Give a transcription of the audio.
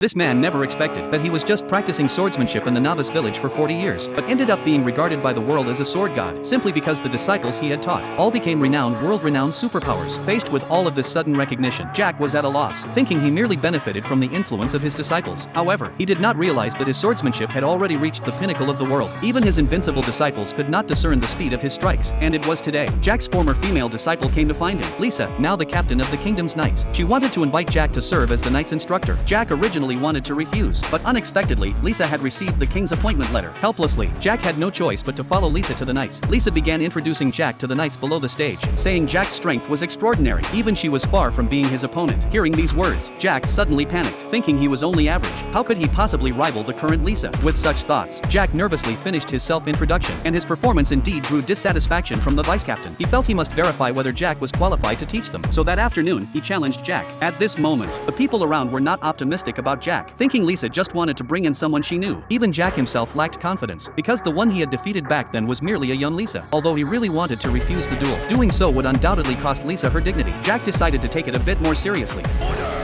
This man never expected that he was just practicing swordsmanship in the novice village for 40 years, but ended up being regarded by the world as a sword god, simply because the disciples he had taught all became world-renowned superpowers. Faced with all of this sudden recognition, Jack was at a loss, thinking he merely benefited from the influence of his disciples. However, he did not realize that his swordsmanship had already reached the pinnacle of the world. Even his invincible disciples could not discern the speed of his strikes, and it was today Jack's former female disciple came to find him, Lisa, now the captain of the kingdom's knights. She wanted to invite Jack to serve as the knight's instructor. Jack originally wanted to refuse, but unexpectedly, Lisa had received the king's appointment letter. Helplessly, Jack had no choice but to follow Lisa to the knights. Lisa began introducing Jack to the knights below the stage, saying Jack's strength was extraordinary, even she was far from being his opponent. Hearing these words, Jack suddenly panicked, thinking he was only average. How could he possibly rival the current Lisa? With such thoughts, Jack nervously finished his self-introduction, and his performance indeed drew dissatisfaction from the vice-captain. He felt he must verify whether Jack was qualified to teach them, so that afternoon, he challenged Jack. At this moment, the people around were not optimistic about Jack, thinking Lisa just wanted to bring in someone she knew. Even Jack himself lacked confidence, because the one he had defeated back then was merely a young Lisa. Although he really wanted to refuse the duel, doing so would undoubtedly cost Lisa her dignity. Jack decided to take it a bit more seriously. Order!